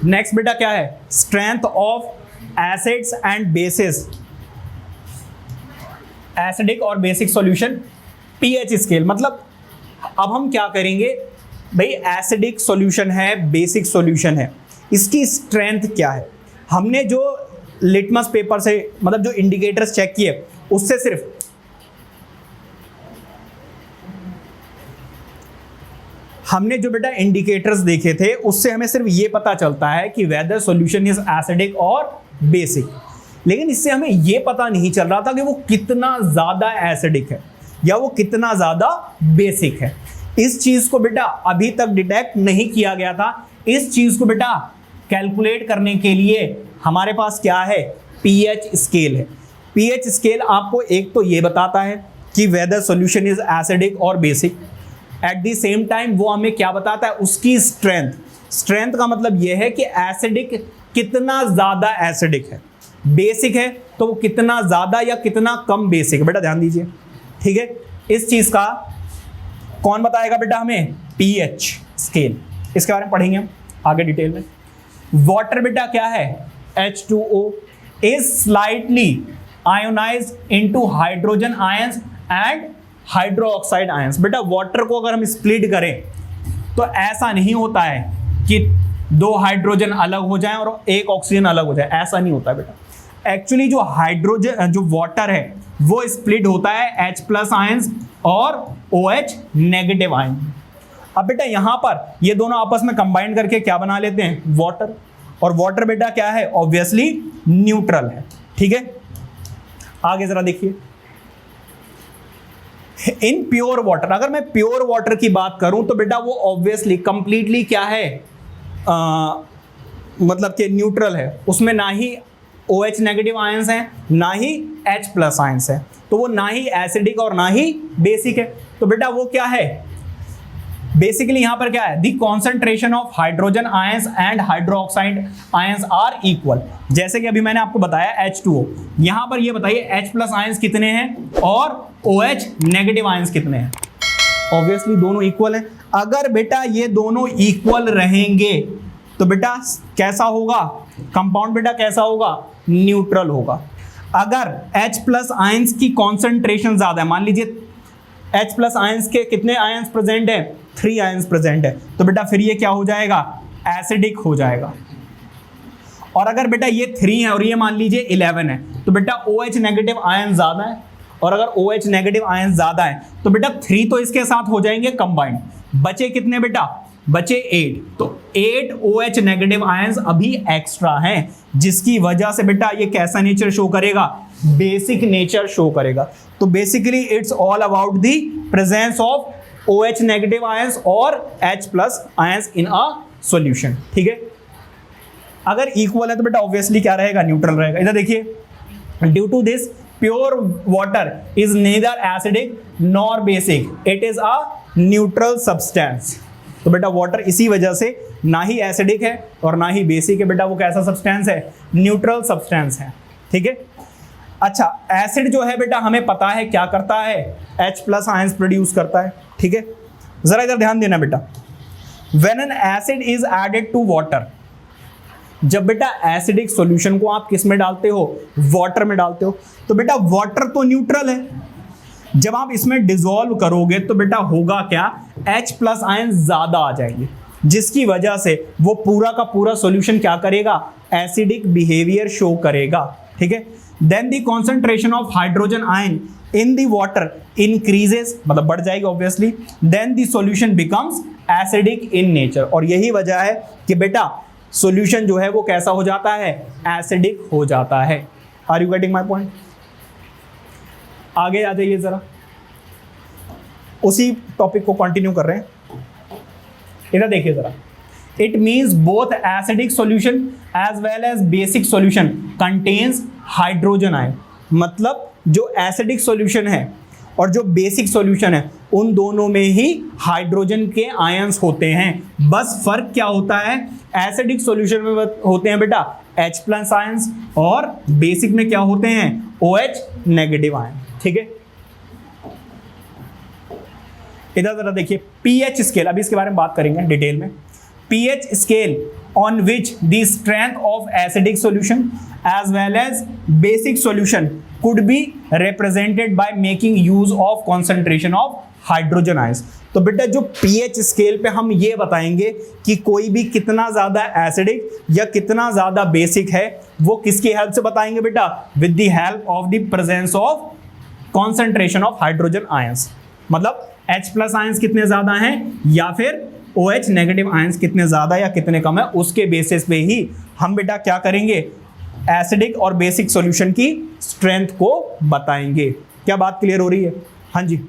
Next बेटा क्या है, strength of acids and bases, acidic और बेसिक सॉल्यूशन, पीएच स्केल। मतलब अब हम क्या करेंगे भाई, एसिडिक सॉल्यूशन है, बेसिक सॉल्यूशन है, इसकी स्ट्रेंथ क्या है। हमने जो लिटमस पेपर से मतलब जो इंडिकेटर्स चेक किए उससे सिर्फ हमने जो बेटा इंडिकेटर्स देखे थे उससे हमें सिर्फ ये पता चलता है कि वेदर सॉल्यूशन इज एसिडिक और बेसिक, लेकिन इससे हमें ये पता नहीं चल रहा था कि वो कितना ज्यादा एसिडिक है या वो कितना ज्यादा बेसिक है। इस चीज को बेटा अभी तक डिटेक्ट नहीं किया गया था। इस चीज को बेटा कैलकुलेट करने के लिए हमारे पास क्या है, पीएच स्केल है। पीएच स्केल आपको एक तो ये बताता है कि वेदर सॉल्यूशन इज एसिडिक और basic, at the same time वो हमें क्या बताता है, उसकी स्ट्रेंथ। स्ट्रेंथ का मतलब यह है कि एसिडिक कितना ज्यादा एसिडिक है, बेसिक है तो वो कितना ज्यादा या कितना कम बेसिक है। बेटा ध्यान दीजिए, ठीक है, इस चीज का कौन बताएगा बेटा हमें, पीएच स्केल। इसके बारे में पढ़ेंगे हम आगे डिटेल में। वाटर बेटा क्या है, H2O is slightly ionised into hydrogen ions and hydroxide ions. बेटा वाटर को अगर हम स्प्लिट करें तो ऐसा नहीं होता है कि दो हाइड्रोजन अलग हो जाएं और एक ऑक्सीजन अलग हो जाए, ऐसा नहीं होता बेटा। एक्चुअली जो हाइड्रोजन जो वाटर है वो स्प्लिट होता है H+ आयंस और OH नेगेटिव आयन। अब बेटा यहां पर ये दोनों आपस में कंबाइन करके क्या बना लेते हैं, वाटर। और वाटर बेटा क्या है, ऑब्वियसली न्यूट्रल है, ठीक है। आगे जरा देखिए, इन प्योर वाटर, अगर मैं प्योर वाटर की बात करूं तो बेटा वो ऑब्वियसली कंप्लीटली क्या है, मतलब कि न्यूट्रल है। उसमें ना ही OH नेगेटिव आयंस हैं ना ही H+ आयंस है, तो वो ना ही एसिडिक और ना ही बेसिक है। तो बेटा वो क्या है, बेसिकली यहां पर क्या है, the concentration of hydrogen ions and hydroxide ions are equal. जैसे कि अभी मैंने आपको बताया H2O, यहां पर ये बताइए H+ आयंस कितने हैं और OH नेगेटिव आयंस कितने हैं। ऑब्वियसली दोनों इक्वल हैं। अगर बेटा ये दोनों इक्वल रहेंगे तो बेटा कैसा होगा, कंपाउंड बेटा कैसा होगा, न्यूट्रल होगा। अगर H+ आयंस की कॉन्सेंट्रेशन ज्यादा है, मान लीजिए H+ आयंस के कितने आयंस प्रेजेंट है, 3 आयंस प्रेजेंट है, तो बेटा फिर ये क्या हो जाएगा, एसिडिक हो जाएगा। और अगर बेटा ये 3 है और ये मान लीजिए 11 है, तो बेटा OH नेगेटिव आयन ज्यादा है। और अगर OH नेगेटिव आयन ज्यादा है तो बेटा 3 तो इसके साथ हो जाएंगे कंबाइंड, बचे कितने बेटा, बचे 8। तो 8 OH नेगेटिव आयंस अभी एक्स्ट्रा हैं, जिसकी वजह से बेटा ये कैसा नेचर शो करेगा, बेसिक नेचर शो करेगा। तो basically it's all about the presence of OH negative ions और H+ ions in a solution, ठीक है। अगर इक्वल है तो बेटा ऑब्वियसली क्या रहेगा, न्यूट्रल रहेगा। इधर देखिए, due to this pure water is neither acidic nor basic, it is a neutral substance। तो बेटा वाटर इसी वजह से ना ही एसिडिक है और ना ही बेसिक है, बेटा वो कैसा सब्सटेंस है, न्यूट्रल सब्सटेंस है, ठीक है। अच्छा, एसिड जो है बेटा हमें पता है क्या करता है, H+ आयंस प्रोड्यूस करता है, ठीक है। जरा इधर ध्यान देना बेटा, when an acid is added to water, जब बेटा एसिडिक सॉल्यूशन को आप किस में डालते हो, वाटर में डालते हो, तो बेटा वाटर तो न्यूट्रल है। जब आप इसमें डिसॉल्व करोगे तो बेटा होगा क्या, H+ आयन ज्यादा आ जाएंगे, जिसकी वजह से वो पूरा का पूरा सॉल्यूशन क्या करेगा, एसिडिक बिहेवियर शो करेगा, ठीक है। Then the concentration of hydrogen ion in the water increases, मतलब बढ़ जाएगी obviously, then the solution becomes acidic in nature. और यही वजह है कि बेटा सॉल्यूशन जो है वो कैसा हो जाता है, एसिडिक हो जाता है। Are you getting my point. आगे आ जाइए जरा, उसी टॉपिक को कंटिन्यू कर रहे हैं। इधर देखिए जरा, it means both acidic solution as well as basic solution contains hydrogen ion. मतलब जो एसिडिक सॉल्यूशन है और जो बेसिक सॉल्यूशन है उन दोनों में ही हाइड्रोजन के आयंस होते हैं। बस फर्क क्या होता है, एसिडिक सॉल्यूशन में होते हैं बेटा H+ आयंस और बेसिक में क्या होते हैं, OH नेगेटिव आयन, ठीक है। इधर जरा देखिए, पीएच स्केल, अभी इसके बारे में बात करेंगे डिटेल में। PH scale on which the strength of acidic solution as well as basic solution could be represented by making use of concentration of hydrogen ions। तो बेटा जो pH स्केल पे हम ये बताएंगे कि कोई भी कितना ज्यादा एसिडिक या कितना ज्यादा बेसिक है, वो किसकी हेल्प से बताएंगे बेटा? With the help of the presence of concentration of hydrogen ions. मतलब H+ आयंस कितने ज्यादा हैं या फिर OH नेगेटिव आयंस कितने ज्यादा या कितने कम है, उसके बेसिस पे ही हम बेटा क्या करेंगे? एसिडिक और बेसिक सॉल्यूशन की स्ट्रेंथ को बताएंगे। क्या बात क्लियर हो रही है? हाँ जी।